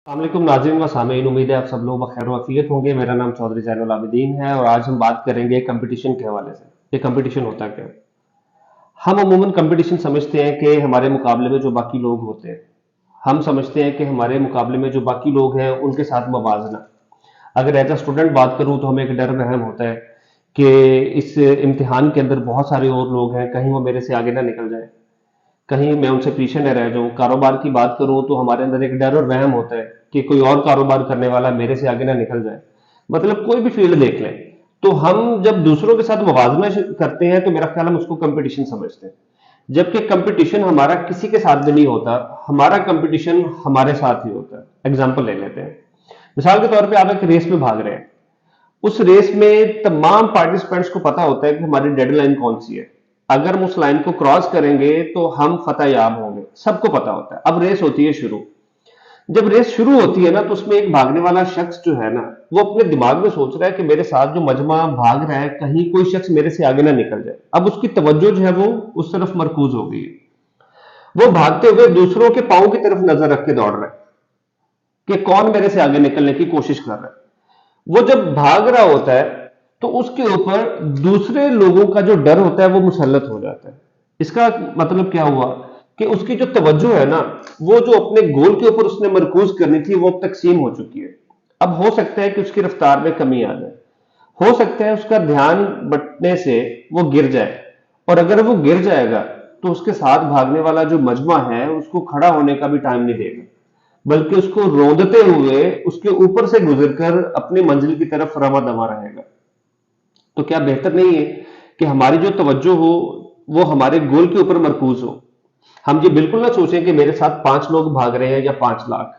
अस्सलाम वालेकुम नाज़रीन व सामीन, उम्मीद है आप सब लोग बखैर वाफियत होंगे। मेरा नाम चौधरी ज़ैनुल आबिदीन है और आज हम बात करेंगे कंपटीशन के हवाले से। ये कंपटीशन होता क्या है? हम अमूमन कंपटीशन समझते हैं कि हमारे मुकाबले में जो बाकी लोग होते हैं, हम समझते हैं कि हमारे मुकाबले में जो बाकी लोग हैं उनके साथ मवाजना। अगर एज अ स्टूडेंट बात करूं तो हमें एक डर वहम होता है कि इस इम्तिहान के अंदर बहुत सारे और लोग हैं, कहीं वो मेरे से आगे ना निकल जाए, कहीं मैं उनसे पीछे न रह जाऊं। कारोबार की बात करूं तो हमारे अंदर एक डर और वहम होता है कि कोई और कारोबार करने वाला मेरे से आगे ना निकल जाए। मतलब कोई भी फील्ड देख लें, तो हम जब दूसरों के साथ मुवाजना करते हैं तो मेरा ख्याल हम उसको कंपटीशन समझते हैं। जबकि कंपटीशन हमारा किसी के साथ भी नहीं होता, हमारा कंपटीशन हमारे साथ ही होता है। एग्जाम्पल ले लेते हैं, मिसाल के तौर पे आप एक रेस में भाग रहे हैं। उस रेस में तमाम पार्टिसिपेंट्स को पता होता है कि हमारी डेडलाइन कौन सी है। अगर हम उस लाइन को क्रॉस करेंगे तो हम फतह याब होंगे, सबको पता होता है। अब रेस होती है शुरू। जब रेस शुरू होती है ना, तो उसमें एक भागने वाला शख्स जो है ना, वो अपने दिमाग में सोच रहा है कि मेरे साथ जो मजमा भाग रहा है, कहीं कोई शख्स मेरे से आगे ना निकल जाए। अब उसकी तवज्जो जो है वो उस तरफ मरकूज हो गई है। वो भागते हुए दूसरों के पांव की तरफ नजर रख के दौड़ रहा है कि कौन मेरे से आगे निकलने की कोशिश कर रहा है। वो जब भाग रहा होता है तो उसके ऊपर दूसरे लोगों का जो डर होता है वो मुसल्लत हो जाता है। इसका मतलब क्या हुआ कि उसकी जो तवज्जो है ना, वो जो अपने गोल के ऊपर उसने मरकूज करनी थी वो अब तकसीम हो चुकी है। अब हो सकता है कि उसकी रफ्तार में कमी आ जाए, हो सकता है उसका ध्यान बंटने से वो गिर जाए, और अगर वो गिर जाएगा तो उसके साथ भागने वाला जो मजमा है उसको खड़ा होने का भी टाइम नहीं देगा, बल्कि उसको रोंदते हुए उसके ऊपर से गुजरकर अपनी मंजिल की तरफ रवा दवा रहेगा। तो क्या बेहतर नहीं है कि हमारी जो तवज्जो हो वो हमारे गोल के ऊपर मरकूज हो। हम ये बिल्कुल ना सोचें कि मेरे साथ 5 लोग भाग रहे हैं या 5 लाख।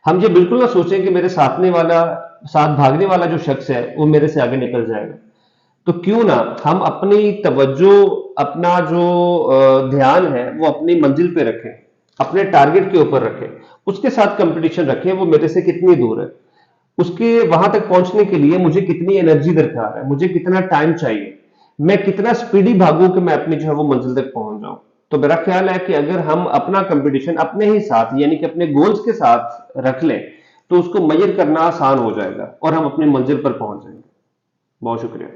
हम ये बिल्कुल ना सोचें कि मेरे साथ भागने वाला जो शख्स है वो मेरे से आगे निकल जाएगा। तो क्यों ना हम अपनी तवज्जो, अपना जो ध्यान है वो अपनी मंजिल पे रखें, अपने टारगेट के ऊपर रखें, उसके साथ कंपटीशन रखें। वो मेरे से कितनी दूर है, उसके वहां तक पहुंचने के लिए मुझे कितनी एनर्जी दरकार है, मुझे कितना टाइम चाहिए, मैं कितना स्पीडी भागूं कि मैं अपनी जो है वो मंजिल तक पहुंच जाऊं। तो मेरा ख्याल है कि अगर हम अपना कंपटीशन अपने ही साथ यानी कि अपने गोल्स के साथ रख लें तो उसको मेजर करना आसान हो जाएगा और हम अपनी मंजिल पर पहुंच जाएंगे। बहुत शुक्रिया।